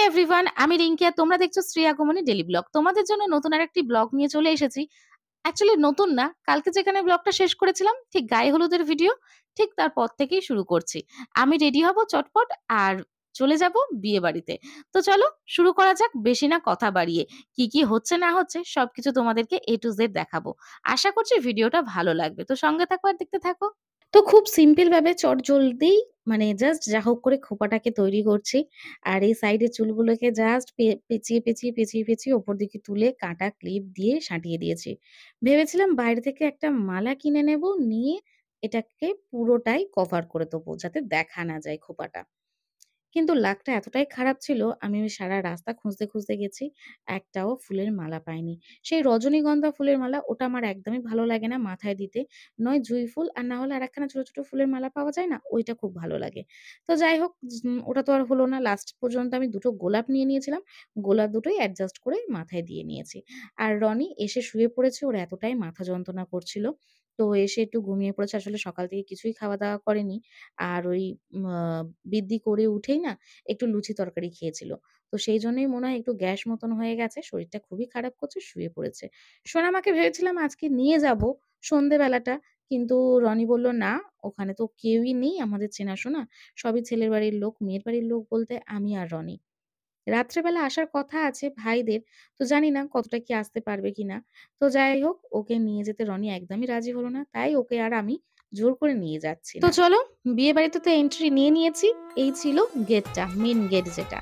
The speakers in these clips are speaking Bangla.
এভরিওয়ান, আমি রিঙ্কি আর তোমরা দেখছো শ্রী আগমনী ডেলি ব্লগ। তোমাদের জন্য নতুন আরেকটি ব্লগ নিয়ে চলে এসেছি। অ্যাকচুয়ালি নতুন না, কালকে যেখানে ব্লগটা শেষ করেছিলাম ঠিক গায়ে হলুদের ভিডিও, ঠিক তারপর থেকেই শুরু করছি। আমি রেডি হব চটপট আর চলে যাব বিয়ে বাড়িতে। তো চলো শুরু করা যাক, বেশি না কথা বাড়িয়ে। কি কি হচ্ছে না হচ্ছে সবকিছু তোমাদেরকে A to Z দেখাবো। আশা করছি ভিডিওটা ভালো লাগবে, তো সঙ্গে থাকো আর দেখতে থাকো। তো খুব সিম্পল ভাবে চটজলদি মানে জাস্ট যা হোক করে খোঁপাটাকে তৈরি করছি। আর এই সাইডের চুলগুলোকে জাস্ট পেঁচিয়ে ওপর দিকে তুলে কাটা ক্লিপ দিয়ে সাঁটিয়ে দিয়েছি। ভেবেছিলাম বাইরে থেকে একটা মালা কিনে নেব, নিয়ে এটাকে পুরোটাই কভার করে দেবো যাতে দেখা না যায় খোঁপাটা। কিন্তু লাকটা এতটাই খারাপ ছিল, আমি ওই সারা রাস্তা খুঁজতে গেছি। একটাও ফুলের মালা পাইনি। সেই রজনীগন্ধা ফুলের মালা, ওটা আমার একদমই ভালো লাগে না মাথায় দিতে। নয় জুঁই ফুল, আর না হলে আরেকখানা ছোট ফুলের মালা পাওয়া যায় না? ওইটা খুব ভালো লাগে। তো যাই হোক, ওটা তো আর হলো না। লাস্ট পর্যন্ত আমি ২ টো গোলাপ নিয়ে নিয়েছিলাম। গোলাপ দুটোই অ্যাডজাস্ট করে মাথায় দিয়ে নিয়েছি। আর রনি এসে শুয়ে পড়েছে, ওর এতটাই মাথা যন্ত্রণা করছিল। তো এসে একটু ঘুমিয়ে পড়েছে। আসলে সকাল থেকে কিছুই খাওয়া-দাওয়া করেনি। আর ওই আ বৃদ্ধি করে উঠেই না একটু লুচি তরকারি খেয়েছিল। তো সেই জন্যই মনে হয় একটু গ্যাস মতন হয়ে গেছে। শরীরটা খুবই খারাপ করছে, শুয়ে পড়েছে। সোনামাকে ভেবেছিলাম আজকে নিয়ে যাবো সন্ধ্যেবেলাটা। কিন্তু রনি বলল, "না, ওখানে তো কেউই নেই আমাদের চেনাশোনা। সবই ছেলের বাড়ির লোক। মেয়ের বাড়ির লোক বলতে আমি আর রনি। রাত্রেবেলা আসার কথা আছে ভাইদের। তো জানি না কতটা কি আসতে পারবে কিনা।" তো যাই হোক, ওকে নিয়ে যেতে রনি একদমই রাজি হলো না। তাই ওকে আর আমি জোর করে নিয়ে যাচ্ছি না। তো চলো, বিয়ে বাড়িতে তো এন্ট্রি নিয়ে নিয়েছি। এই ছিল গেটটা, মেইন গেট যেটা।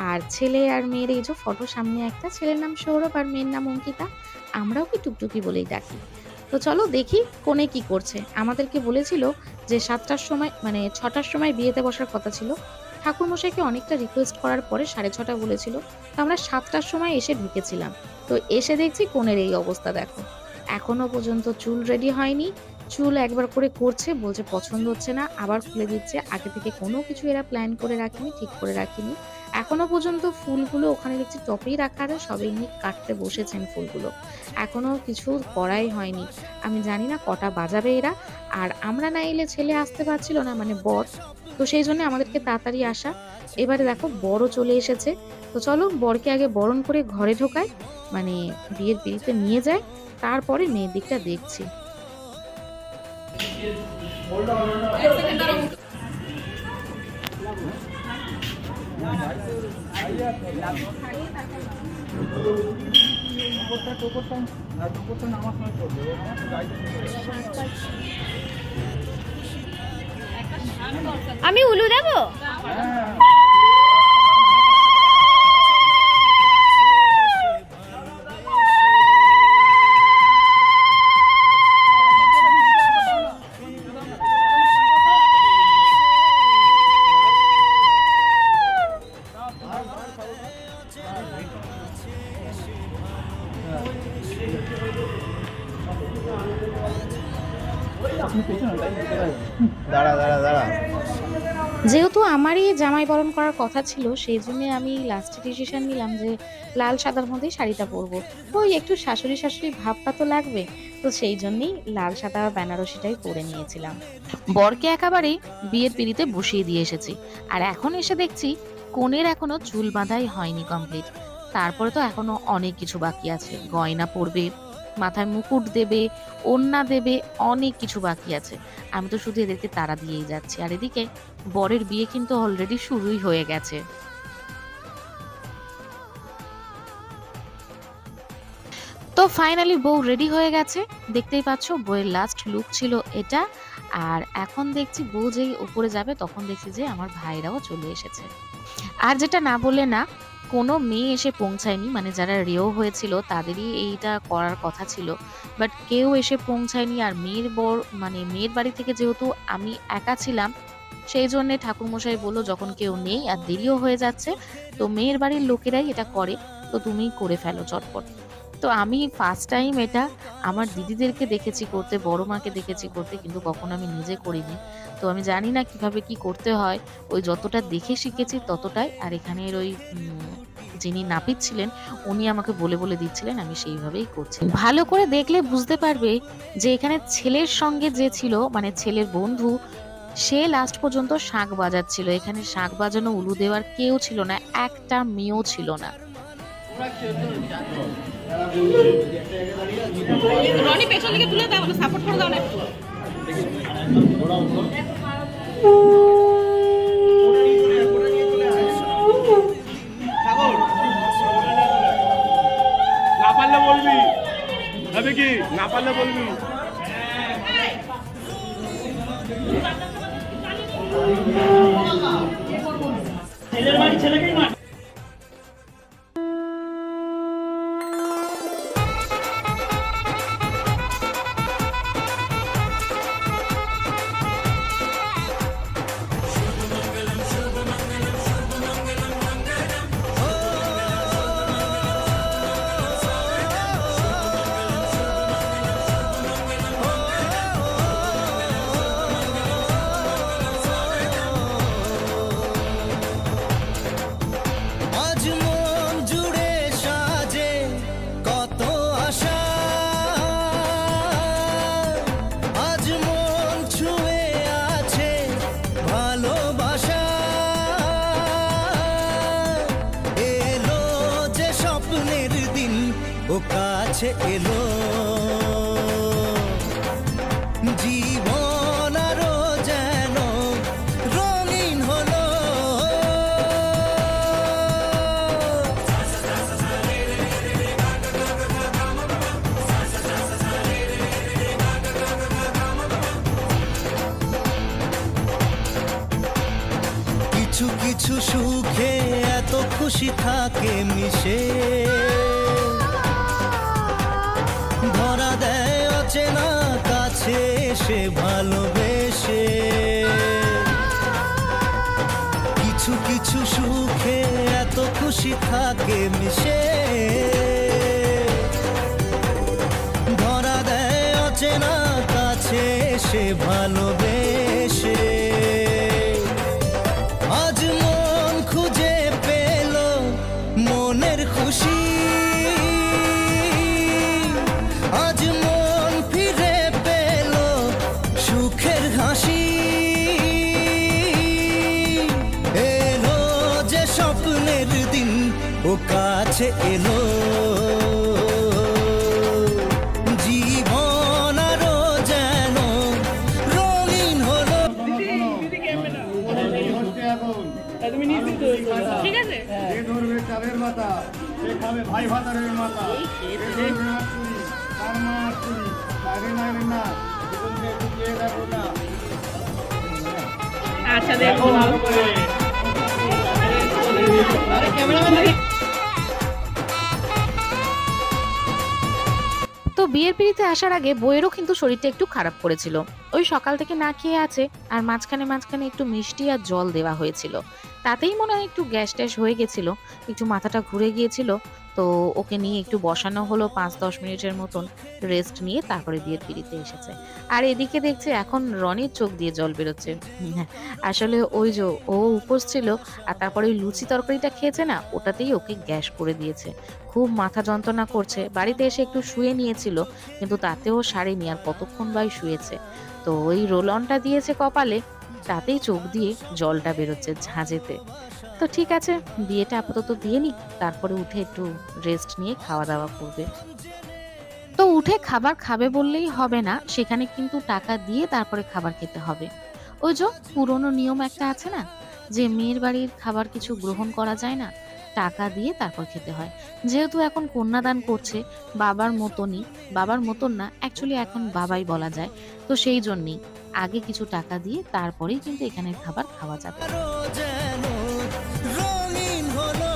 আর ছেলে আর মেয়ের এই যে ফটো, সামনে একটা, ছেলের নাম সৌরভ আর মেয়ের নাম অঙ্কিতা। আমরা ওকে টুকটুকি বলেই ডাকি। তো চলো দেখি কনে কি করছে। আমাদেরকে বলেছিল যে ৭টার সময় মানে ৬টার সময় বিয়েতে বসার কথা ছিল। ঠাকুরমশাইকে অনেকটা রিকোয়েস্ট করার পরে ৬:৩০ বলেছিল। তো আমরা ৭টার সময় এসে ঢুকেছিলাম। তো এসে দেখছি কনের এই অবস্থা দেখো। এখনো পর্যন্ত চুল রেডি হয়নি। চুল একবার করে করছে, বলছে পছন্দ হচ্ছে না, আবার খুলে দিচ্ছে। আগে থেকে কোনো কিছু এরা প্ল্যান করে রাখেনি, ঠিক করে রাখেনি। এখনো পর্যন্ত ফুলগুলো ওখানে দেখছি টপেই রাখা আছে, সবে ইনি কাটতে বসেছেন ফুলগুলো। এখনো কিছু করাই হয়নি। আমি জানি না কটা বাজাবে এরা। আর আমরা না এলে ছেলে আসতে পারছিল না, মানে বর। তো সেই জন্য আমাদেরকে তাড়াতাড়ি আসা। এবারে দেখো বরও চলে এসেছে। তো চলো বরকে আগে বরণ করে ঘরে ঢোকাই, মানে বিয়ের পিঁড়িতে নিয়ে যায়, তারপরে মেয়ের দিকটা দেখছি। আমি উলু দেবো। যেহেতু আমারই জামাই বরণ করার কথা ছিল, সেই জন্য আমি লাস্টে ডিসিশন নিলাম যে লাল সাদার মধ্যেই শাড়িটা পরবো। ওই একটু শাশুড়ি শাশুড়ি ভাবটা তো লাগবে। তো সেই জন্যই লাল সাদা বেনারসিটাই পরে নিয়েছিলাম। বরকে একেবারেই বিয়ের পিঁড়িতে বসিয়ে দিয়ে এসেছি। আর এখন এসে দেখছি কনের এখনো চুল বাঁধাই হয়নি কমপ্লিট। তারপরে তো এখনো অনেক কিছু বাকি আছে। গয়না পরবে, মাথায় মুকুট দেবে, ওড়না দেবে, অনেক কিছু বাকি আছে। আমি তো শুধু এদেরকে তাড়া দিয়েই যাচ্ছি। আর এদিকে বরের বিয়ে কিন্তু অলরেডি শুরুই হয়ে গেছে। তো ফাইনালি বউ রেডি হয়ে গেছে। দেখতেই পাচ্ছ বউয়ের লাস্ট লুক ছিল এটা। আর এখন দেখছি বউ যেই উপরে যাবে তখন দেখছি যে আমার ভাইরাও চলে এসেছে। আর যেটা না বলে না, কোনো মেয়ে এসে পৌঁছায়নি, মানে যারা রেও হয়েছিল তাদেরই এইটা করার কথা ছিল, বাট কেউ এসে পৌঁছায়নি। আর মেয়ের বর মানে মেয়ের বাড়ি থেকে যেহেতু আমি একা ছিলাম, সেই জন্যে ঠাকুরমশাই বললো যখন কেউ নেই আর দেরিও হয়ে যাচ্ছে, তো মেয়ের বাড়ির লোকেরাই এটা করে, তো তুমিই করে ফেলো চটপট। তো আমি ফার্স্ট টাইম এটা আমার দিদিদেরকে দেখেছি করতে, বড় মাকে দেখেছি করতে, কিন্তু কখনো আমি নিজে করিনি। তো আমি জানি না কিভাবে কি করতে হয়। ওই যতটা দেখে শিখেছি ততটাই। আর এখানের ওই যিনি নাপিত ছিলেন উনি আমাকে বলে দিচ্ছিলেন, আমি সেইভাবেই করছি। ভালো করে দেখলে বুঝতে পারবে যে এখানে ছেলের সঙ্গে যে ছিল, মানে ছেলের বন্ধু, সে লাস্ট পর্যন্ত শাঁখ বাজাচ্ছিল। এখানে শাঁখ বাজানো উলু দেওয়ার কেউ ছিল না, একটা মেয়েও ছিল না। রনি পেছন দিকে তুলে দাও, সাপোর্ট করে দাও না। না পারলে বলবি, কি না পারলে বলবি। ছেলের বাড়ি ছেলেকেই মার। ও কাছে এলো জীবন আরো যেন রঙিন হলো। কিছু কিছু সুখে এত খুশি থাকে মিশে, ধরা দেয় অচেনা কাছে এসে ভালোবেসে। কিছু কিছু সুখে এত খুশি থাকে মিশে, ধরা দেয় অচেনা কাছে এসে ভালোবেসে। আজ মন খুঁজে পেল মনের খুশি, আজ মন ফিরে পেল সুখের হাসি। এলো যে স্বপ্নের দিন ও কাছে এলো, জীবন আরো যেন রঙিন হলো। ঠিক আছে, ধরবে চাঁদের মাথা, সে খাবে ভাই ভাতারের মাথা। আচ্ছা দেখো তো বিয়ের পিড়িতে আসার আগে বইয়েরও কিন্তু শরীরটা একটু খারাপ করেছিল। ওই সকাল থেকে না খেয়ে আছে, আর মাঝখানে মাঝখানে একটু মিষ্টি আর জল দেওয়া হয়েছিল, তাতেই মনে হয় একটু গ্যাস ট্যাস হয়ে গেছিল, একটু মাথাটা ঘুরে গিয়েছিল। তো ওকে নিয়ে একটু বসানো হলো ৫-১০ মিনিটের মতন, রেস্ট নিয়ে তারপরে বিয়ের পিড়িতে এসেছে। আর এদিকে দেখছে এখন রনির চোখ দিয়ে জল বেরোচ্ছে। আসলে ওই যে ও উপোস ছিল, আর তারপরে ওই লুচি তরকারিটা খেয়েছে না, ওটাতেই ওকে গ্যাস করে দিয়েছে, খুব মাথা যন্ত্রণা করছে। বাড়িতে এসে একটু শুয়ে নিয়েছিল, কিন্তু তাতেও সারেনি, আর কতক্ষণ বাই শুয়েছে। তো ওই রোল অনটা দিয়েছে কপালে, তাতেই চোখ দিয়ে জলটা বেরোচ্ছে ঝাঁঝেতে। তো ঠিক আছে, বিয়েটা আপাতত দিয়ে নিক, তারপরে উঠে একটু রেস্ট নিয়ে খাওয়া দাওয়া করবে। তো উঠে খাবার খাবে বললেই হবে না, সেখানে কিন্তু টাকা দিয়ে তারপরে খাবার খেতে হবে। ওই যে পুরনো নিয়ম একটা আছে না, যে মেয়ের বাড়ির খাবার কিছু গ্রহণ করা যায় না, টাকা দিয়ে তারপর খেতে হয়। যেহেতু এখন কন্যাদান করছে বাবার মতনই, বাবার মতন না অ্যাকচুয়ালি এখন বাবাই বলা যায়, তো সেই জন্যই আগে কিছু টাকা দিয়ে তারপরেই কিন্তু এখানের খাবার খাওয়া যাবে। আরো যেন রঙিন হলো।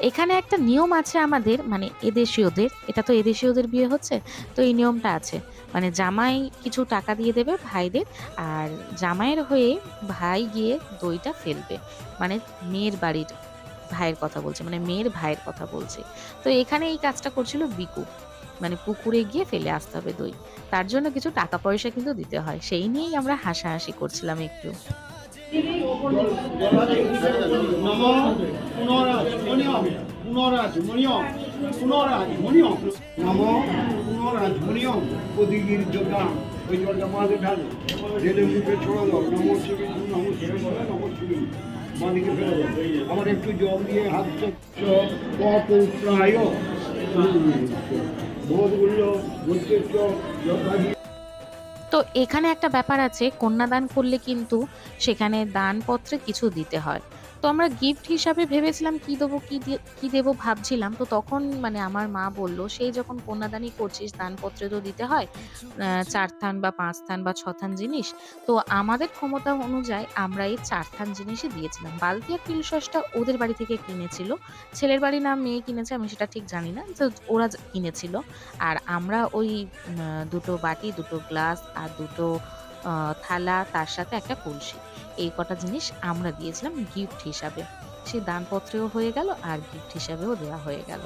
এখানে একটা নিয়ম আছে আমাদের, মানে এদেশীয়দের, এটা তো এদেশীয়দের বিয়ে হচ্ছে, তো এই নিয়মটা আছে, মানে জামাই কিছু টাকা দিয়ে দেবে ভাইদের, আর জামাইয়ের হয়ে ভাই গিয়ে দইটা ফেলবে, মানে মেয়ের বাড়ির ভাইয়ের কথা বলছে, মানে মেয়ের ভাইয়ের কথা বলছে। তো এখানে এই কাজটা করছিল বিকু, মানে পুকুরে গিয়ে ফেলে আসতে হবে দই, তার জন্য কিছু টাকা পয়সা কিন্তু দিতে হয়, সেই নিয়েই আমরা হাসাহাসি করছিলাম একটু। নম পুনরাজমণিয়ম প্রতিগির যোগদান ওই জলটা মাঝে ঢালো ঢেলে মুখে ছড়া দাও নম শিবী নম শিবী নম শিবী মাদিকে ফেলে দাও আমার একটু জল দিয়ে হাত পৌত্রায় বোধগুলো বলতে যথাযথ। তো এখানে একটা ব্যাপার আছে, কন্যাদান করলে কিন্তু সেখানে দানপত্রে কিছু দিতে হয়। তো আমরা গিফট হিসাবে ভেবেছিলাম কি দেবো ভাবছিলাম। তো তখন মানে আমার মা বলল, সেই যখন কন্যাদানই করছিস দানপত্রে তো দিতে হয় ৪ থান বা ৫ থান বা ৬ থান জিনিস। তো আমাদের ক্ষমতা অনুযায়ী আমরা এই ৪ থান জিনিসই দিয়েছিলাম। বালতি আর পিলসসটা ওদের বাড়ি থেকে কিনেছিল। ছেলের বাড়ি না মেয়ে কিনেছে আমি সেটা ঠিক জানি না। তো ওরা কিনেছিল। আর আমরা ওই ২ টো বাটি, ২ টো গ্লাস আর ২ টো থালা, তার সাথে একটা কলসি। এই কটা জিনিস আমরা দিয়েছিলাম গিফট হিসাবে। সে দানপত্রেও হয়ে গেল আর গিফট হিসাবেও দেওয়া হয়ে গেল।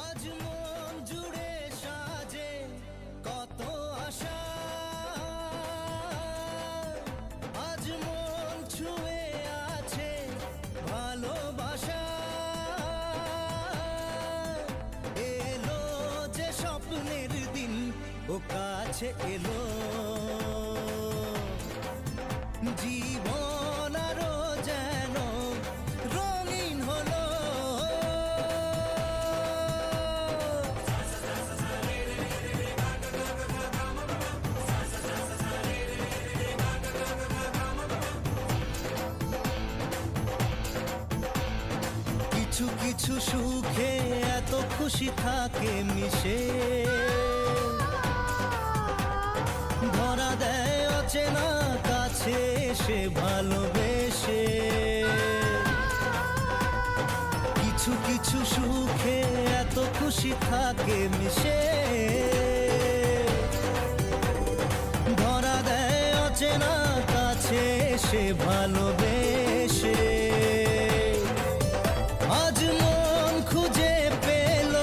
আজ মন জুড়ে সাজে কত আশা, আজ মন ছুঁয়ে আছে ভালোবাসা, এলো যে স্বপ্নের দিন ও কাছে এলো, জীবন আরো যেন রঙিন হলো। কিছু কিছু সুখে এত খুশি থাকে মিশে, ধরা দেয় অচেনা কাছে সে ভালোবেসে। কিছু কিছু সুখে এত খুশি থাকে মিশে, ধরা দেয় অচেনা কাছে সে ভালোবেসে। আজ মন খুঁজে পেল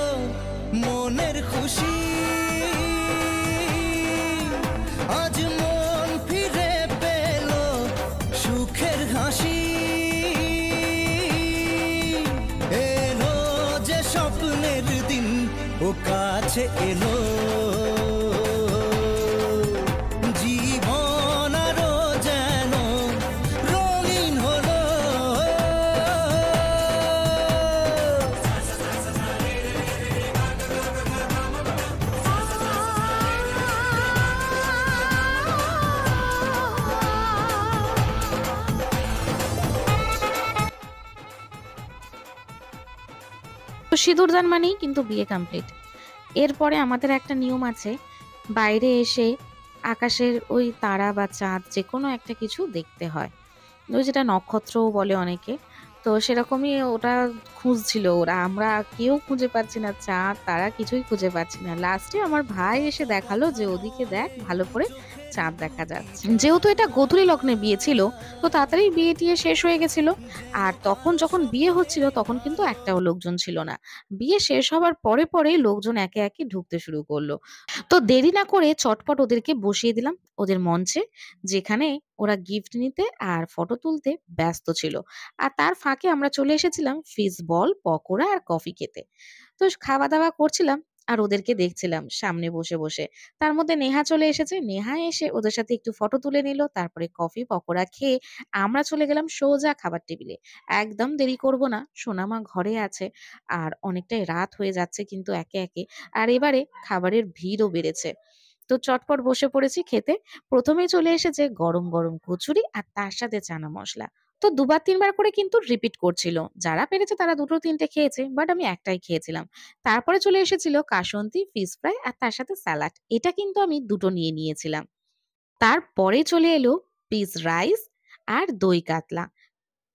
মনের খুশি, আজ মন ফিরে পেল সুখের হাসি, এলো যে স্বপ্নের দিন ও কাছে এলো, জীবন আরো যেন রঙিন হলো। তো সিঁদুরদান মানেই কিন্তু বিয়ে কমপ্লিট। এরপরে আমাদের একটা নিয়ম আছে, বাইরে এসে আকাশের ওই তারা বা চাঁদ যে কোনো একটা কিছু দেখতে হয়। ওই যেটা নক্ষত্রও বলে অনেকে। তো সেরকমই ওটা খুঁজছিল ওরা। আমরা কেউ খুঁজে পাচ্ছি না, চাঁদ তারা কিছুই খুঁজে পাচ্ছি না। লাস্টে আমার ভাই এসে দেখালো যে ওদিকে দেখ ভালো করে চাঁদ দেখা যাচ্ছে। যেহেতু এটা গোধূলি লগ্নে বিয়ে ছিল, তো তাড়াতাড়ি বিয়ে টিয়ে শেষ হয়ে গেছিল। আর তখন যখন বিয়ে হচ্ছিল তখন কিন্তু একটাও লোকজন ছিল না। বিয়ে শেষ হবার পরে লোকজন একে একে ঢুকতে শুরু করলো। তো দেরি না করে চটপট ওদেরকে বসিয়ে দিলাম ওদের মঞ্চে, যেখানে ওরা গিফট নিতে আর ফটো তুলতে ব্যস্ত ছিল। আর তার ফাঁকে আমরা চলে এসেছিলাম ফিশ বল, পকোড়া আর কফি খেতে। তো খাওয়া দাওয়া করছিলাম আর ওদেরকে দেখছিলাম সামনে বসে বসে। তার মধ্যে নেহা চলে এসেছে। নেহা এসে ওদের সাথে একটু ফটো তুলে নিল। তারপরে কফি পকোড়া খেয়ে আমরা চলে গেলাম সোজা খাবার টেবিলে। একদম দেরি করব না, সোনামা ঘরে আছে। আর অনেকটাই রাত হয়ে যাচ্ছে কিন্তু একে একে। আর এবারে খাবারের ভিড়ও বেড়েছে। তো চটপট বসে পড়েছি খেতে। প্রথমেই চলে এসেছে গরম গরম কচুরি আর তার সাথে চানা মশলা। তো ২ বার ৩ বার করে কিন্তু রিপিট করছিল। যারা পেরেছে তারা ২ টো ৩ টে খেয়েছে, বাট আমি একটাই খেয়েছিলাম। তারপরে চলে এসেছিল কাসন্তি, ফিশ ফ্রাই আর তার সাথে স্যালাড। এটা কিন্তু আমি ২ টো নিয়ে নিয়েছিলাম। তারপরে চলে এলো পিস রাইস আর দই কাতলা।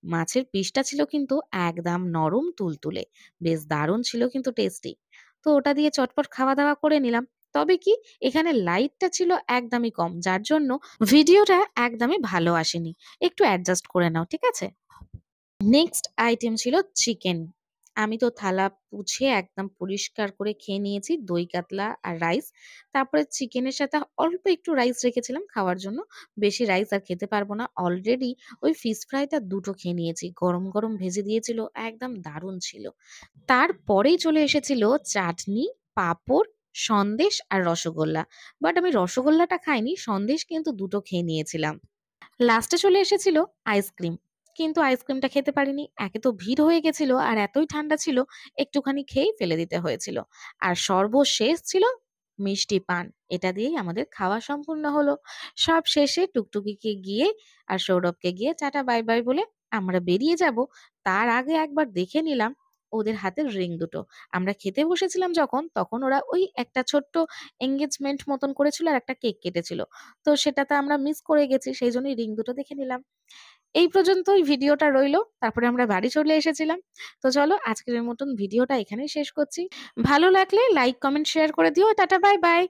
মাছের পিসটা ছিল কিন্তু একদম নরম তুলতুলে। বেশ দারুণ ছিল কিন্তু টেস্টি। তো ওটা দিয়ে চটপট খাওয়া-দাওয়া করে নিলাম। তবে কি এখানে লাইটটা ছিল একদমই কম। যার জন্য ভিডিওটা একদমই ভালো আসেনি। একটু অ্যাডজাস্ট করে নাও, ঠিক আছে? নেক্সট আইটেম ছিল চিকেন। আমি তো থালা পুছে একদম পরিষ্কার করে খেয়ে নিয়েছি দই কাতলা আর রাইস। তারপরে চিকেনের সাথে অল্প একটু রাইস রেখেছিলাম খাওয়ার জন্য। বেশি রাইস আর খেতে পারবো না। অলরেডি ওই ফিশ ফ্রাইটা ২ টো খেয়ে নিয়েছি। গরম, গরম ভেজে দিয়েছিল, একদম দারুণ ছিল। তারপরেই চলে এসেছিল চাটনি, পাঁপড়, সন্দেশ আর রসগোল্লা। বাট আমি রসগোল্লাটা খাইনি, সন্দেশ কিন্তু ২ টো খেয়ে নিয়েছিলাম। লাস্টে চলে এসেছিল আইসক্রিম। কিন্তু আইসক্রিমটা খেতে পারিনি। একে তো ভিড় হয়ে গেছিল আর এতই ঠান্ডা ছিল একটুখানি খেয়েই ফেলে দিতে হয়েছিল। আর সর্বশেষ ছিল মিষ্টি পান। এটা দিয়েই আমাদের খাওয়া সম্পূর্ণ হলো। সব শেষে টুকটুকিকে গিয়ে আর সৌরভকে গিয়ে টাটা বাই বাই বলে আমরা বেরিয়ে যাব। তার আগে একবার দেখে নিলাম ওদের হাতের রিং দুটো। আমরা খেতে বসেছিলাম যখন তখন ওরা ওই একটা ছোট্ট এনগেজমেন্ট মতন করেছিল আর একটা কেক কেটেছিল। তো সেটাতে আমরা মিস করে গেছি। সেইজন্যই রিং দুটো দেখে নিলাম। এই পর্যন্তই ভিডিওটা রইলো। তারপরে আমরা বাড়ি চলে এসেছিলাম। তো চলো আজকের মতন ভিডিওটা এখানেই শেষ করছি। ভালো লাগলে লাইক, কমেন্ট, শেয়ার করে দিও। Tata bye bye.